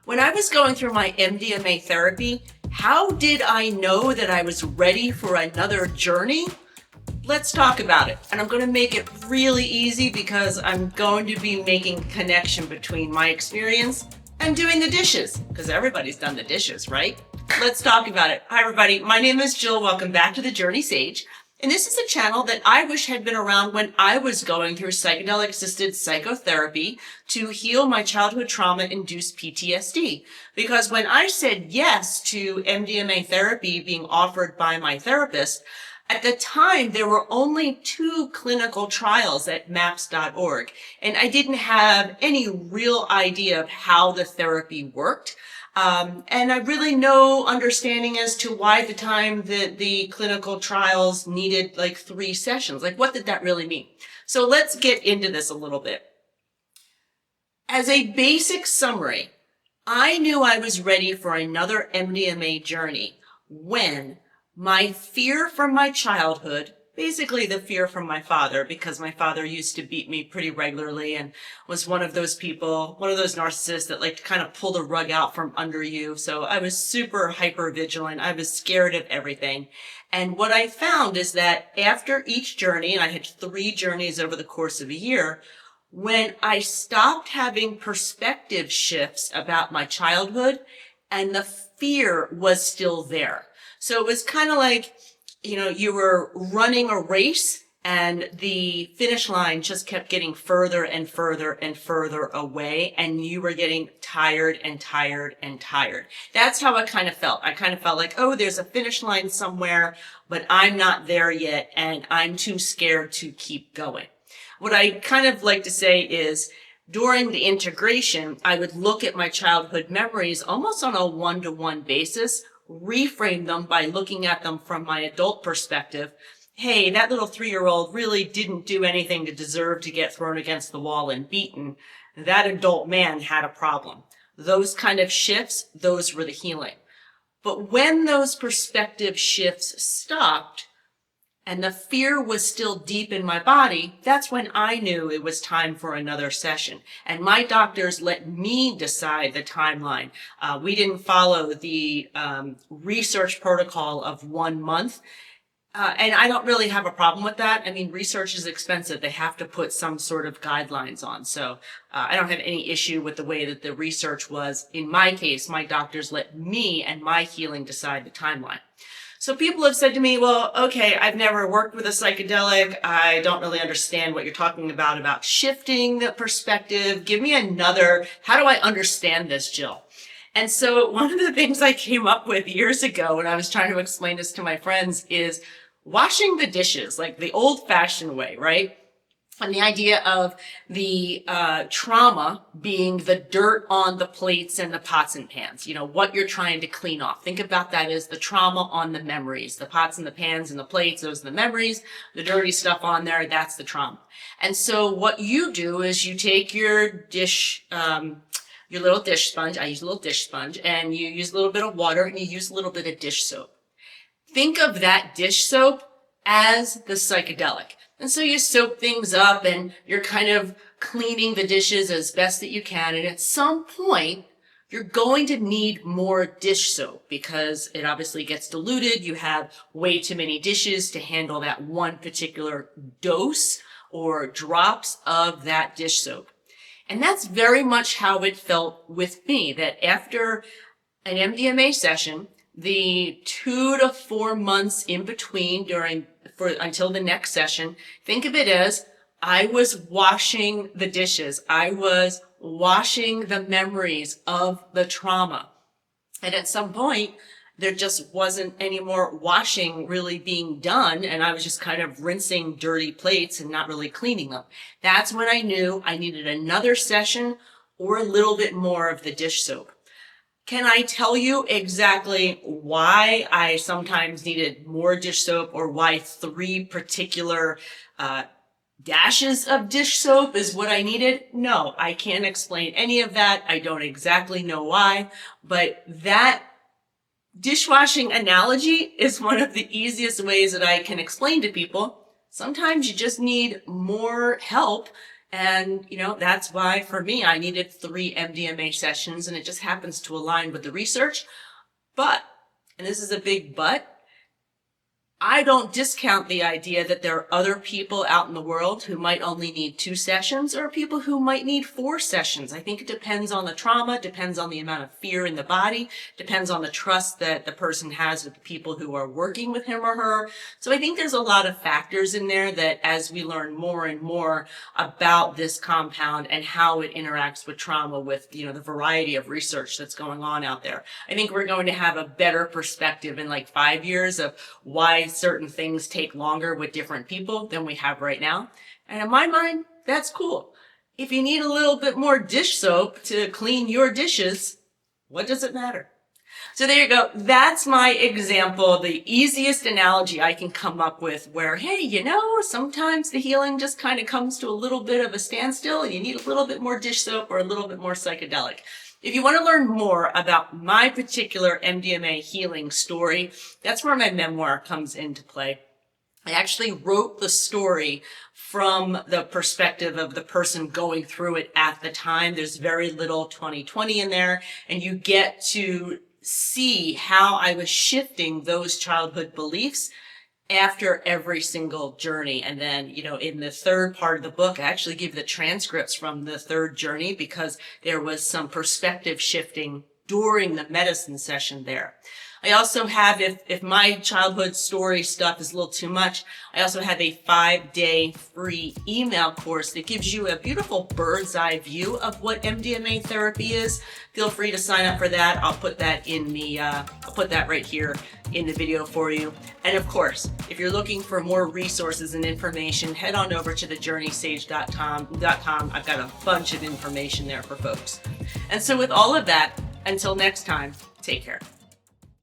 When I was going through my MDMA therapy, how did I know that I was ready for another journey? Let's talk about it. And I'm going to make it really easy because I'm going to be making a connection between my experience and doing the dishes, because everybody's done the dishes, right? Let's talk about it. Hi, everybody. My name is Jill. Welcome back to the Journey Sage. And this is a channel that I wish had been around when I was going through psychedelic-assisted psychotherapy to heal my childhood trauma-induced PTSD. Because when I said yes to MDMA therapy being offered by my therapist, at the time, there were only 2 clinical trials at maps.org, and I didn't have any real idea of how the therapy worked. And I really no understanding as to why at the time that the clinical trials needed like 3 sessions. Like, what did that really mean? So let's get into this a little bit. As a basic summary, I knew I was ready for another MDMA journey when my fear from my childhood, basically the fear from my father, because my father used to beat me pretty regularly and was one of those people, one of those narcissists that like to kind of pull the rug out from under you. So I was super hyper vigilant. I was scared of everything. And what I found is that after each journey, and I had 3 journeys over the course of a year, when I stopped having perspective shifts about my childhood and the fear was still there. So it was kind of like, you were running a race and the finish line just kept getting further and further and further away, and you were getting tired and tired and tired. That's how I kind of felt. I kind of felt like, oh, there's a finish line somewhere, but I'm not there yet, and I'm too scared to keep going. What I kind of like to say is, during the integration, I would look at my childhood memories almost on a one-to-one basis, reframe them by looking at them from my adult perspective. Hey, that little 3-year-old really didn't do anything to deserve to get thrown against the wall and beaten. That adult man had a problem. Those kind of shifts, those were the healing. But when those perspective shifts stopped and the fear was still deep in my body, that's when I knew it was time for another session. And my doctors let me decide the timeline. We didn't follow the research protocol of 1 month. And I don't really have a problem with that. I mean, research is expensive. They have to put some sort of guidelines on. So I don't have any issue with the way that the research was. In my case, my doctors let me and my healing decide the timeline. So people have said to me, well, okay, I've never worked with a psychedelic. I don't really understand what you're talking about shifting the perspective. Give me another, how do I understand this, Jill? And so one of the things I came up with years ago when I was trying to explain this to my friends is washing the dishes, like the old-fashioned way, right? And the idea of the trauma being the dirt on the plates and the pots and pans, what you're trying to clean off. Think about that as the trauma on the memories. The pots and the pans and the plates, those are the memories. The dirty stuff on there, that's the trauma. And so what you do is you take your dish, your little dish sponge, I use a little dish sponge, and you use a little bit of water and you use a little bit of dish soap. Think of that dish soap as the psychedelic. And so you soap things up and you're kind of cleaning the dishes as best that you can. And at some point, you're going to need more dish soap because it obviously gets diluted. You have way too many dishes to handle that one particular dose or drops of that dish soap. And that's very much how it felt with me, that after an MDMA session, the 2 to 4 months in between until the next session, think of it as I was washing the dishes. I was washing the memories of the trauma. And at some point, there just wasn't any more washing really being done, and I was just kind of rinsing dirty plates and not really cleaning them. That's when I knew I needed another session or a little bit more of the dish soap. Can I tell you exactly why I sometimes needed more dish soap or why 3 particular dashes of dish soap is what I needed? No, I can't explain any of that. I don't exactly know why, but that dishwashing analogy is one of the easiest ways that I can explain to people. Sometimes you just need more help And, that's why for me, I needed 3 MDMA sessions, and it just happens to align with the research. But, and this is a big but, I don't discount the idea that there are other people out in the world who might only need 2 sessions, or people who might need 4 sessions. I think it depends on the trauma, depends on the amount of fear in the body, depends on the trust that the person has with the people who are working with him or her. So I think there's a lot of factors in there that as we learn more and more about this compound and how it interacts with trauma with, the variety of research that's going on out there, I think we're going to have a better perspective in like 5 years of why certain things take longer with different people than we have right now. And in my mind, that's cool. If you need a little bit more dish soap to clean your dishes, what does it matter? So there you go. That's my example, the easiest analogy I can come up with where, hey, sometimes the healing just kind of comes to a little bit of a standstill and you need a little bit more dish soap or a little bit more psychedelic. If you want to learn more about my particular MDMA healing story, that's where my memoir comes into play. I actually wrote the story from the perspective of the person going through it at the time. There's very little 2020 in there, and you get to see how I was shifting those childhood beliefs after every single journey. And then, in the third part of the book, I actually give the transcripts from the third journey because there was some perspective shifting during the medicine session there. I also have, if my childhood story stuff is a little too much, I also have a 5-day free email course that gives you a beautiful bird's eye view of what MDMA therapy is. Feel free to sign up for that. I'll put that I'll put that right here in the video for you. And of course, if you're looking for more resources and information, head on over to thejourneysage.com. I've got a bunch of information there for folks. And so with all of that, until next time, take care.